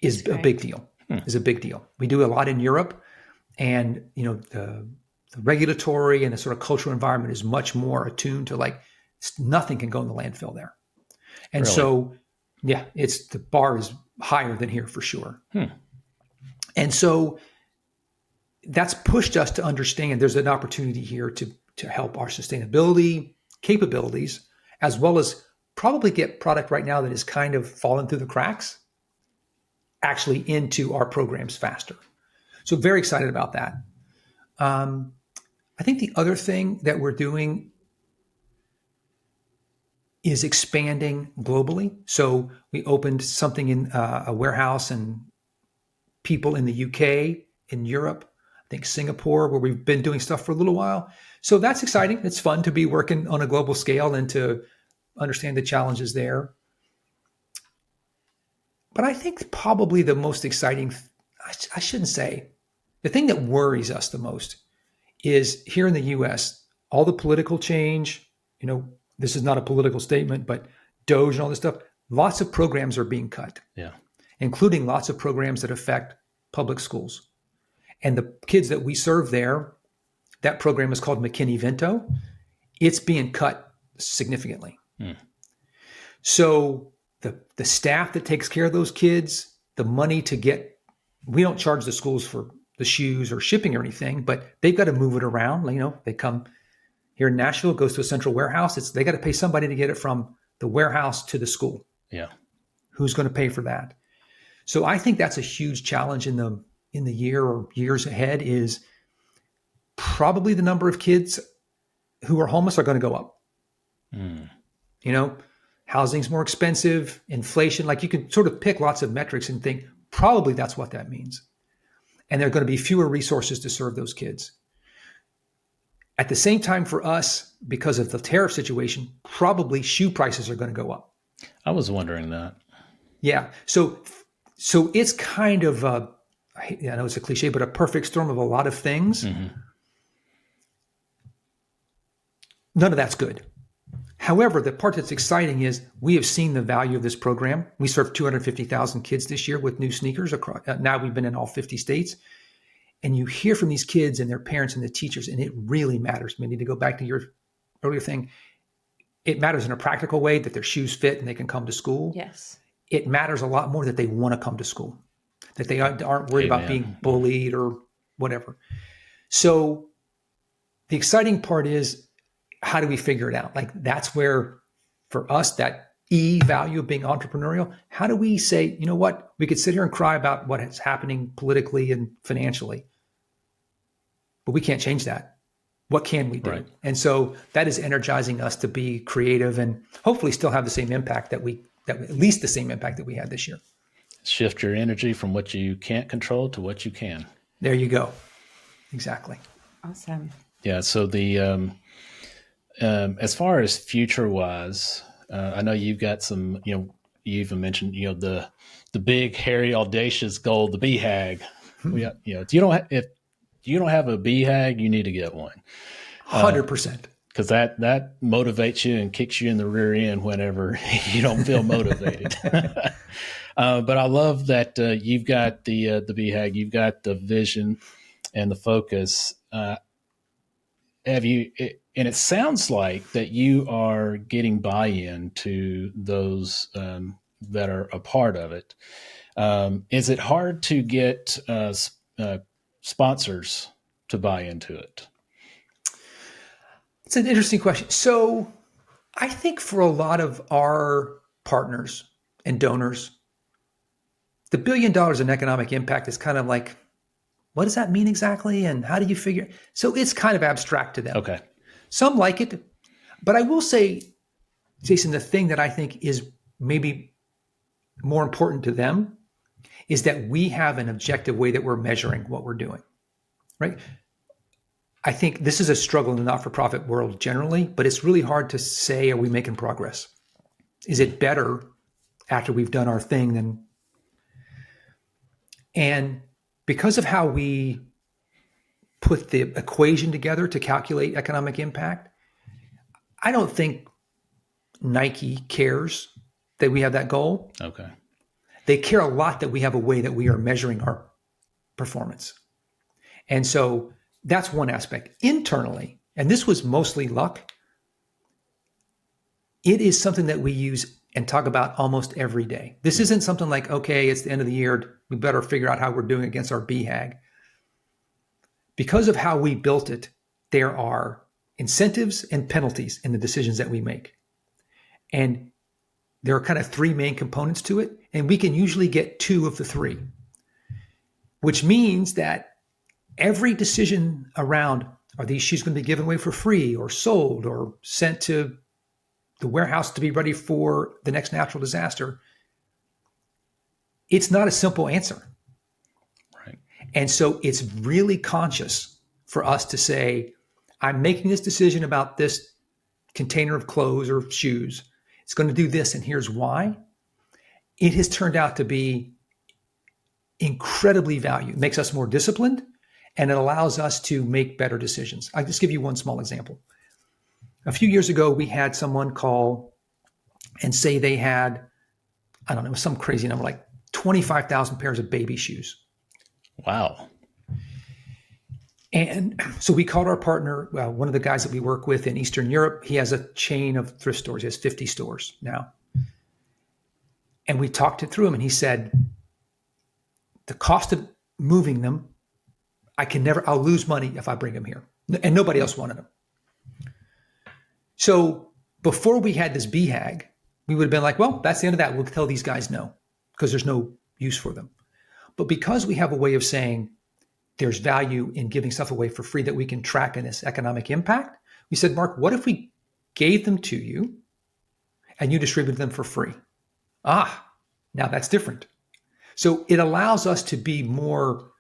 is a big deal. Is a big deal. We do a lot in Europe, and the regulatory and the sort of cultural environment is much more attuned to, nothing can go in the landfill there. And Really? so, the bar is higher than here for sure. And so that's pushed us to understand there's an opportunity here to help our sustainability capabilities, as well as probably get product right now that is kind of fallen through the cracks, actually into our programs faster. So very excited about that. I think the other thing that we're doing is expanding globally. So we opened something in a warehouse and people in the UK, in Europe, I think Singapore, where we've been doing stuff for a little while. So that's exciting. It's fun to be working on a global scale and to understand the challenges there. But I think probably the most exciting, I shouldn't say, the thing that worries us the most is here in the US, all the political change, this is not a political statement, but DOGE and all this stuff, lots of programs are being cut, including lots of programs that affect public schools. And the kids that we serve there, that program is called McKinney-Vento. It's being cut significantly. So the staff that takes care of those kids, the money to get, we don't charge the schools for the shoes or shipping or anything, but they've got to move it around. They come here in Nashville, it goes to a central warehouse. They got to pay somebody to get it from the warehouse to the school. Yeah. Who's going to pay for that? So I think that's a huge challenge in the year or years ahead, is probably the number of kids who are homeless are going to go up. Housing's more expensive, inflation, like you can sort of pick lots of metrics and think probably that's what that means. And there are going to be fewer resources to serve those kids. At the same time, for us, because of the tariff situation, probably shoe prices are going to go up. I was wondering that. Yeah. So it's kind of, I know it's a cliche, but a perfect storm of a lot of things. Mm-hmm. None of that's good. However, the part that's exciting is we have seen the value of this program. We served 250,000 kids this year with new sneakers. Now we've been in all 50 states. And you hear from these kids and their parents and the teachers, and it really matters. We need to go back to your earlier thing. It matters in a practical way that their shoes fit and they can come to school. Yes. It matters a lot more that they want to come to school, that they aren't worried about being bullied or whatever. So the exciting part is, how do we figure it out? Like, that's where, for us, that E value of being entrepreneurial, how do we say, you know what, we could sit here and cry about what is happening politically and financially, but we can't change that. What can we do? Right. And so that is energizing us to be creative and hopefully still have the same impact that at least the same impact that we had this year. Shift your energy from what you can't control to what you can. There you go. Exactly. Awesome. Yeah. So as far as future wise, I know you've got some, you even mentioned, the big, hairy, audacious goal, the BHAG. If you don't have a BHAG, you need to get one. 100%. Because that motivates you and kicks you in the rear end whenever you don't feel motivated. But I love that you've got the BHAG, you've got the vision and the focus. And it sounds like that you are getting buy-in to those that are a part of it. Is it hard to get sponsors to buy into it? It's an interesting question. So I think for a lot of our partners and donors, the $1 billion in economic impact is kind of like, what does that mean exactly? And how do you figure? So it's kind of abstract to them. Okay. Some like it, but I will say, Jason, the thing that I think is maybe more important to them is that we have an objective way that we're measuring what we're doing, right? I think this is a struggle in the not-for-profit world generally, but it's really hard to say, are we making progress? Is it better after we've done our thing and because of how we put the equation together to calculate economic impact, I don't think Nike cares that we have that goal. Okay. They care a lot that we have a way that we are measuring our performance. And so that's one aspect. Internally, and this was mostly luck, it is something that we use and talk about almost every day. This isn't something like, okay, it's the end of the year, we better figure out how we're doing against our BHAG. Because of how we built it, there are incentives and penalties in the decisions that we make. And there are kind of three main components to it, and we can usually get two of the three, which means that every decision around, are these shoes going to be given away for free or sold or sent to the warehouse to be ready for the next natural disaster, it's not a simple answer. Right. And so it's really conscious for us to say, I'm making this decision about this container of clothes or shoes. It's going to do this, and here's why. It has turned out to be incredibly valuable. It makes us more disciplined, and it allows us to make better decisions. I'll just give you one small example. A few years ago, we had someone call and say they had, I don't know, some crazy number, like 25,000 pairs of baby shoes. Wow. And so we called our partner, one of the guys that we work with in Eastern Europe. He has a chain of thrift stores. He has 50 stores now. And we talked it through him, and he said, the cost of moving them, I'll lose money if I bring them here. And nobody else wanted them. So before we had this BHAG, we would have been like, well, that's the end of that. We'll tell these guys no, because there's no use for them. But because we have a way of saying there's value in giving stuff away for free that we can track in this economic impact, we said, Mark, what if we gave them to you and you distributed them for free? Now that's different. So it allows us to be more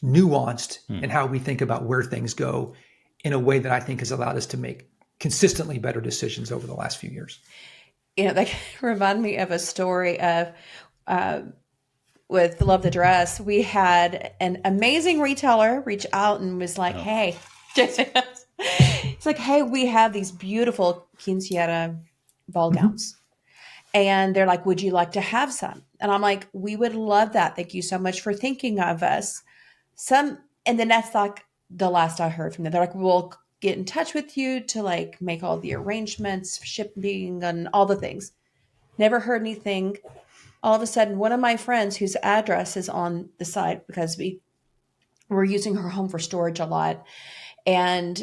nuanced in how we think about where things go in a way that I think has allowed us to make consistently better decisions over the last few years. That reminded me of a story of with Love the Dress. We had an amazing retailer reach out and was like, hey, it's like, hey, we have these beautiful quinceañera ball gowns. And they're like, would you like to have some? And I'm like, we would love that. Thank you so much for thinking of us. And then that's like the last I heard from them. They're like, we'll get in touch with you to like make all the arrangements, shipping and all the things. Never heard anything. All of a sudden, one of my friends whose address is on the site, because we're using her home for storage a lot. And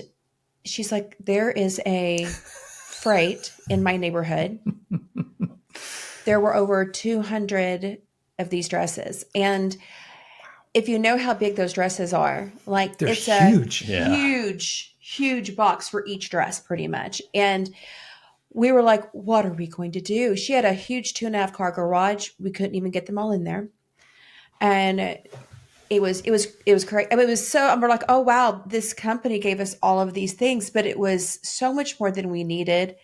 she's like, there is a freight in my neighborhood. There were over 200 of these dresses. And if you know how big those dresses are, like they're it's huge. huge box for each dress pretty much. And we were like, what are we going to do? She had a huge 2.5 car garage. We couldn't even get them all in there. And it was great. I mean, it was so, and we're like, oh wow, this company gave us all of these things, but it was so much more than we needed.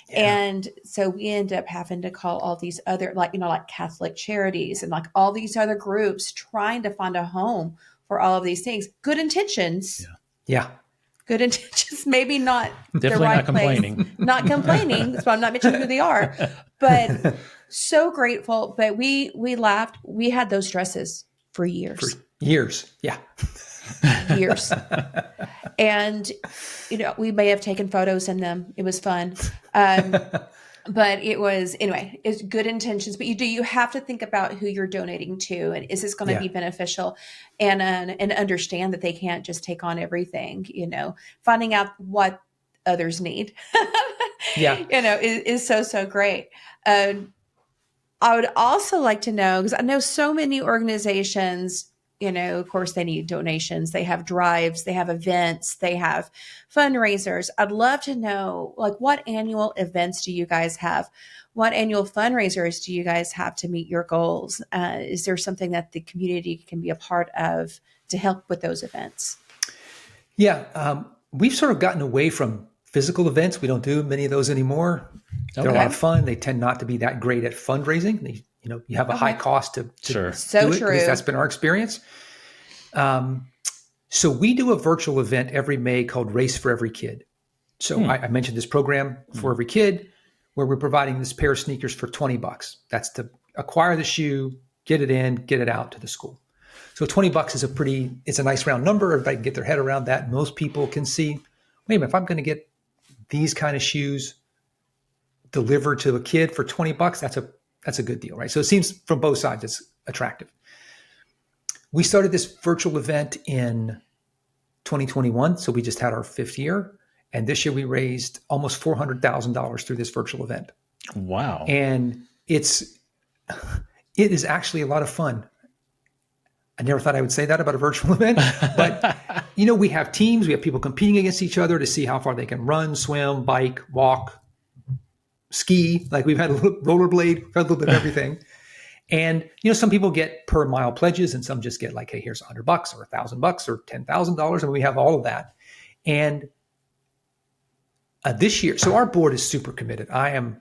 Yeah. And so we end up having to call all these other, like Catholic charities and like all these other groups trying to find a home for all of these things. Good intentions. Yeah. Good intentions, maybe not definitely the right not complaining. place. Not complaining. That's why I'm not mentioning who they are. But so grateful. But we laughed. We had those dresses for years. Yeah. Years. And, we may have taken photos in them. It was fun. But it was, anyway, it's good intentions. But you have to think about who you're donating to, and is this going to be beneficial, and understand that they can't just take on everything. Finding out what others need, is so great. I would also like to know, because I know so many organizations, of course they need donations. They have drives, they have events, they have fundraisers. I'd love to know, like, what annual events do you guys have? What annual fundraisers do you guys have to meet your goals? Is there something that the community can be a part of to help with those events? Yeah. We've sort of gotten away from physical events. We don't do many of those anymore. They're a lot of fun. They tend not to be that great at fundraising. You have a high cost to do it. So true. At least that's been our experience. So we do a virtual event every May called Race for Every Kid. So I mentioned this program for every kid, where we're providing this pair of sneakers for $20. That's to acquire the shoe, get it in, get it out to the school. So $20 is it's a nice round number. Everybody can get their head around that. Most people can see, wait a minute, if I'm going to get these kind of shoes delivered to a kid for $20, that's a good deal, right? So it seems from both sides it's attractive. We started this virtual event in 2021, so we just had our 5th year. And this year we raised almost $400,000 through this virtual event. Wow. And it is actually a lot of fun. I never thought I would say that about a virtual event, but we have teams, we have people competing against each other to see how far they can run, swim, bike, walk, ski. Like we've had a little rollerblade, a little bit of everything. And, some people get per mile pledges and some just get like, hey, here's $100 or $1,000 or $10,000. And we have all of that. And this year, so our board is super committed. I am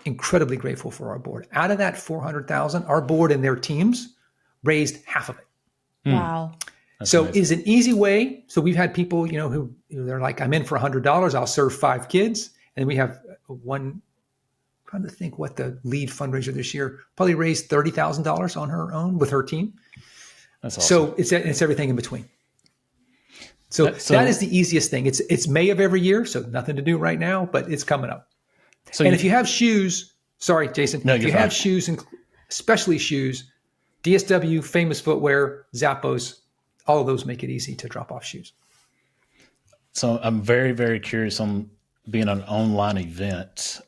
incredibly grateful for our board. Out of that 400,000, our board and their teams raised half of it. Wow. That's so amazing. It's an easy way. So we've had people, who they're like, I'm in for $100. I'll serve 5 kids. And we have one, trying to think what the lead fundraiser this year, probably raised $30,000 on her own with her team. That's awesome. So it's everything in between. So that is the easiest thing. It's May of every year, so nothing to do right now, but it's coming up. And if you have shoes, Sorry, Jason. No, if you you're fine. have shoes, and especially shoes, DSW, Famous Footwear, Zappos, all of those make it easy to drop off shoes. So I'm very, very curious on being an online event.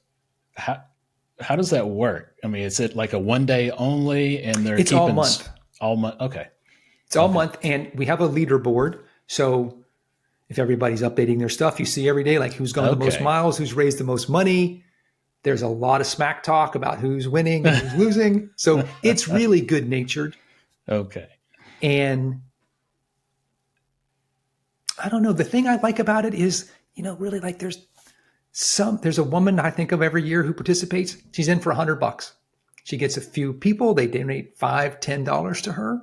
How does that work? I mean, is it like a 1 day only and they're It's all month. All month. Okay. It's all month. And we have a leaderboard. So if everybody's updating their stuff, you see every day, like who's gone the most miles, who's raised the most money. There's a lot of smack talk about who's winning and who's losing. So it's really good natured. Okay. And I don't know. The thing I like about it is, really like there's a woman I think of every year who participates. She's in for $100. She gets a few people. They donate $5, $10 to her.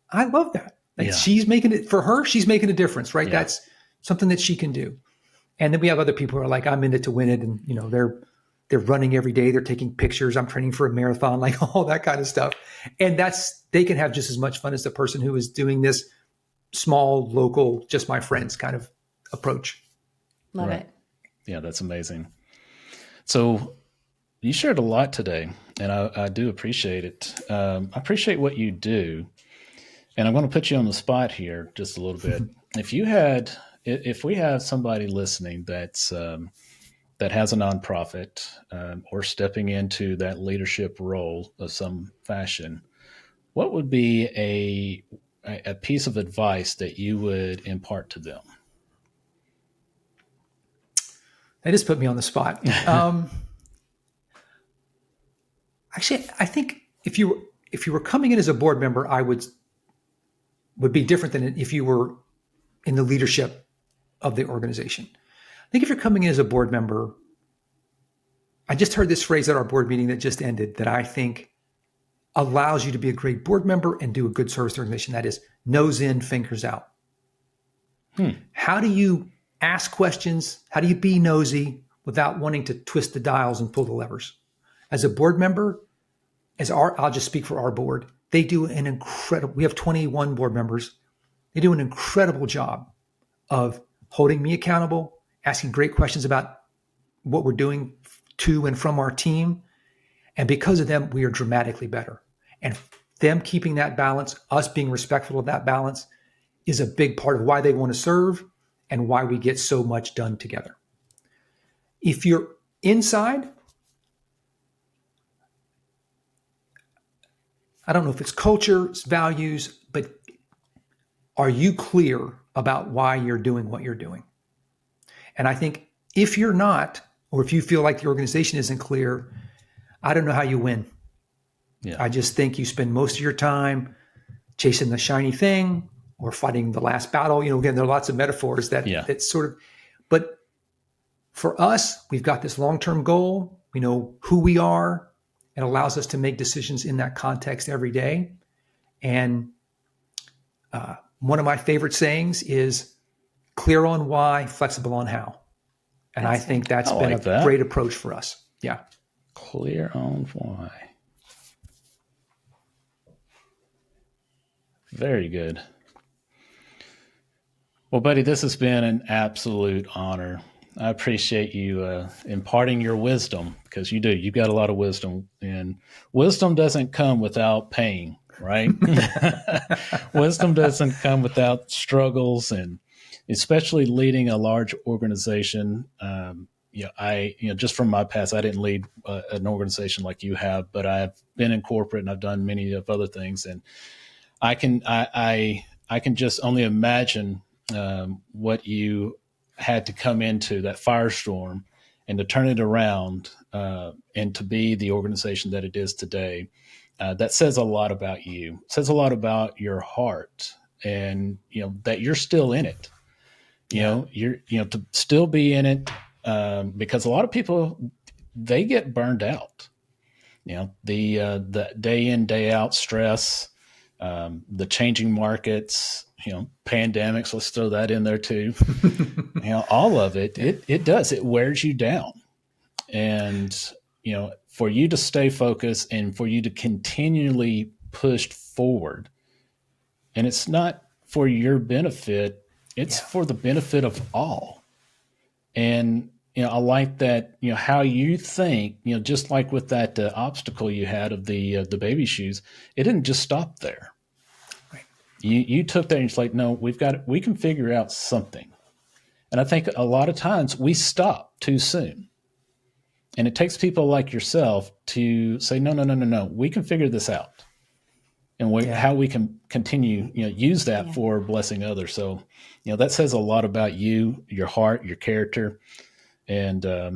I love that. Like she's making it for her. She's making a difference, right? Yeah. That's something that she can do. And then we have other people who are like, I'm in it to win it. And, they're running every day. They're taking pictures. I'm training for a marathon, like all that kind of stuff. And they can have just as much fun as the person who is doing this small, local, just my friends kind of approach. Love it. Yeah, that's amazing. So you shared a lot today, and I do appreciate it. I appreciate what you do. And I'm going to put you on the spot here just a little bit. If we have somebody listening that has a nonprofit or stepping into that leadership role of some fashion, what would be a piece of advice that you would impart to them? That just put me on the spot. Actually, I think if you were coming in as a board member, I would be different than if you were in the leadership of the organization. I think if you're coming in as a board member, I just heard this phrase at our board meeting that just ended that I think allows you to be a great board member and do a good service to the organization. That is nose in, fingers out. How do you ask questions? How do you be nosy without wanting to twist the dials and pull the levers? As a board member, I'll just speak for our board. They do we have 21 board members. They do an incredible job of holding me accountable, asking great questions about what we're doing to and from our team. And because of them, we are dramatically better. And them keeping that balance, us being respectful of that balance, is a big part of why they want to serve and why we get so much done together. If you're inside, I don't know if it's culture, it's values, but are you clear about why you're doing what you're doing? And I think if you're not, or if you feel like the organization isn't clear, I don't know how you win. Yeah. I just think you spend most of your time chasing the shiny thing or fighting the last battle. Again, there are lots of metaphors that sort of, but for us, we've got this long-term goal. We know who we are. It allows us to make decisions in that context every day. And one of my favorite sayings is clear on why, flexible on how. And I think that's been a great approach for us. Yeah. Clear on why. Very good. Well, buddy, this has been an absolute honor. I appreciate you imparting your wisdom, because you do. You've got a lot of wisdom, and wisdom doesn't come without pain, right? Wisdom doesn't come without struggles, and especially leading a large organization. Just from my past, I didn't lead an organization like you have, but I've been in corporate and I've done many of other things, and I can just only imagine what you had to come into, that firestorm, and to turn it around and to be the organization that it is today. That says a lot about you. It says a lot about your heart, and that you're still in it. You're to still be in it, because a lot of people, they get burned out. The day in, day out stress, the changing markets, pandemics, let's throw that in there too. All of it, it does, it wears you down. And, for you to stay focused and for you to continually push forward, and it's not for your benefit, it's for the benefit of all. And, I like that, how you think, just like with that obstacle you had of the baby shoes, it didn't just stop there. Right. You took that and it's like, no, we can figure out something. And I think a lot of times we stop too soon. And it takes people like yourself to say, no, we can figure this out. And how we can continue, use that for blessing others. So, that says a lot about you, your heart, your character. And I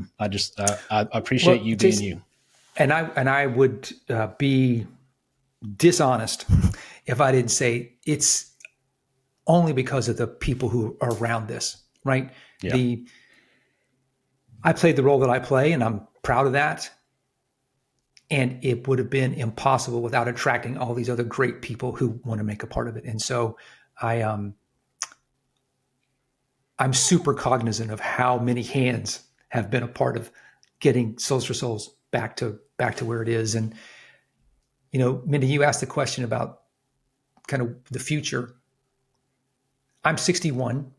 appreciate you being you. And I would be dishonest if I didn't say it's only because of the people who are around this, right? Yeah. I played the role that I play, and I'm proud of that. And it would have been impossible without attracting all these other great people who want to make a part of it. And so I'm super cognizant of how many hands have been a part of getting Soles4Souls back to where it is. And, Mindy, you asked the question about kind of the future. I'm 61.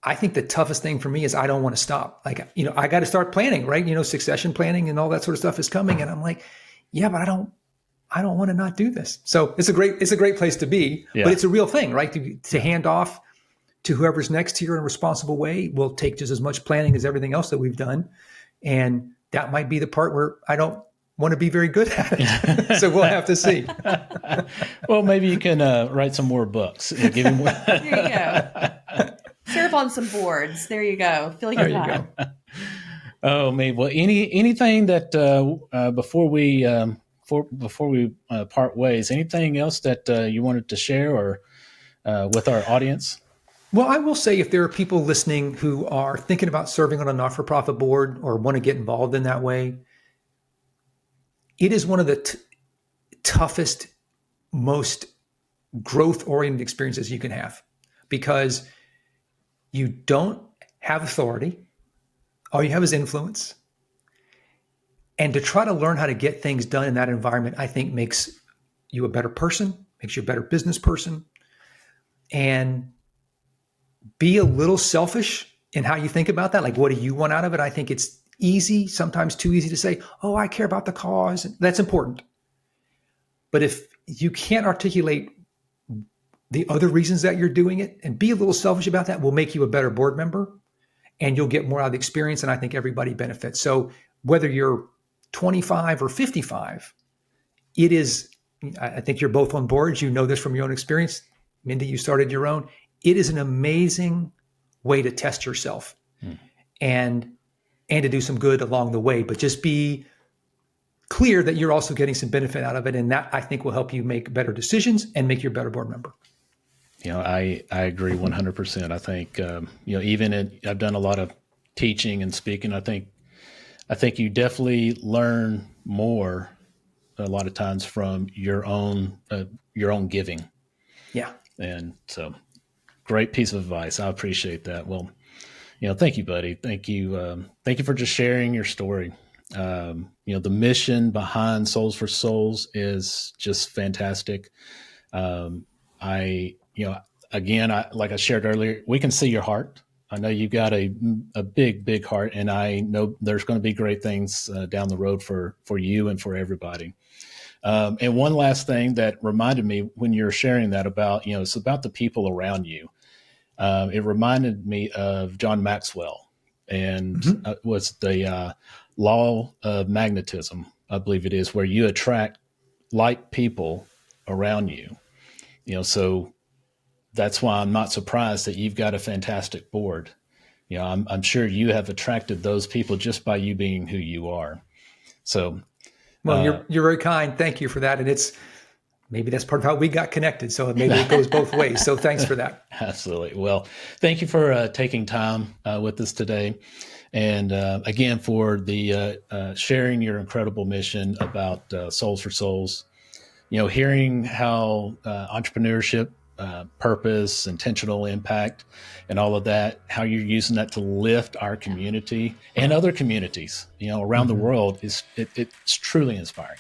I think the toughest thing for me is I don't want to stop. Like, I got to start planning, right? Succession planning and all that sort of stuff is coming. And I'm like, yeah, but I don't want to not do this. So it's a great place to be, but it's a real thing, right? To hand off to whoever's next to you in a responsible way will take just as much planning as everything else that we've done. And that might be the part where I don't want to be very good at it. So we'll have to see. Well, maybe you can write some more books. Give him more. There you go. Serve on some boards. There you go. Fill your time. Oh, man. Well, anything that before we part ways, anything else that you wanted to share or with our audience? Well, I will say if there are people listening who are thinking about serving on a not-for-profit board or want to get involved in that way, it is one of the toughest, most growth-oriented experiences you can have because you don't have authority. All you have is influence. And to try to learn how to get things done in that environment, I think makes you a better person, makes you a better business person, and be a little selfish in how you think about that. Like, what do you want out of it? I think it's easy, sometimes too easy to say, oh, I care about the cause. That's important. But if you can't articulate the other reasons that you're doing it and be a little selfish about that, will make you a better board member and you'll get more out of the experience. And I think everybody benefits. So whether you're 25 or 55, it is, I think you're both on board. You know this from your own experience. Mindy, you started your own. It is an amazing way to test yourself and to do some good along the way, but just be clear that you're also getting some benefit out of it. And that I think will help you make better decisions and make you a better board member. I agree 100%. I think, I've done a lot of teaching and speaking. I think you definitely learn more a lot of times from your own giving. Yeah. And so great piece of advice. I appreciate that. Well, thank you, buddy. Thank you. Thank you for just sharing your story. The mission behind Soles4Souls is just fantastic. Like I shared earlier, we can see your heart. I know you've got a big, big heart, and I know there's going to be great things down the road for you and for everybody. And one last thing that reminded me when you're sharing that about, it's about the people around you. It reminded me of John Maxwell and was the law of magnetism, I believe it is, where you attract like people around you. So that's why I'm not surprised that you've got a fantastic board. I'm sure you have attracted those people just by you being who you are. So, well, you're very kind. Thank you for that. And maybe that's part of how we got connected. So maybe it goes both ways. So thanks for that. Absolutely. Well, thank you for taking time with us today. And again, for the sharing your incredible mission about Soles4Souls, hearing how entrepreneurship, purpose, intentional impact, and all of that, how you're using that to lift our community and other communities, around the world it's truly inspiring.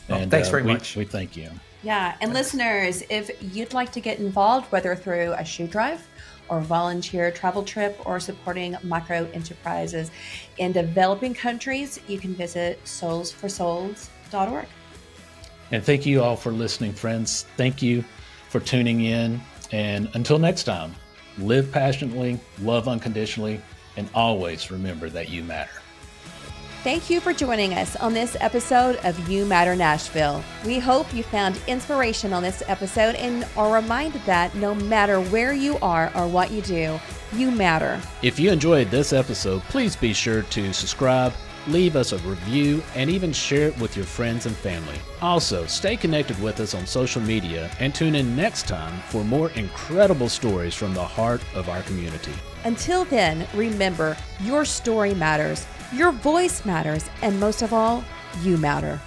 And thanks very much. We thank you. Yeah. And listeners, if you'd like to get involved, whether through a shoe drive or volunteer travel trip or supporting micro enterprises in developing countries, you can visit Soles4Souls.org. And thank you all for listening, friends. Thank you for tuning in. And until next time, live passionately, love unconditionally, and always remember that you matter. Thank you for joining us on this episode of You Matter Nashville. We hope you found inspiration on this episode and are reminded that no matter where you are or what you do, you matter. If you enjoyed this episode, please be sure to subscribe, leave us a review, and even share it with your friends and family. Also, stay connected with us on social media and tune in next time for more incredible stories from the heart of our community. Until then, remember, your story matters, your voice matters, and most of all, you matter.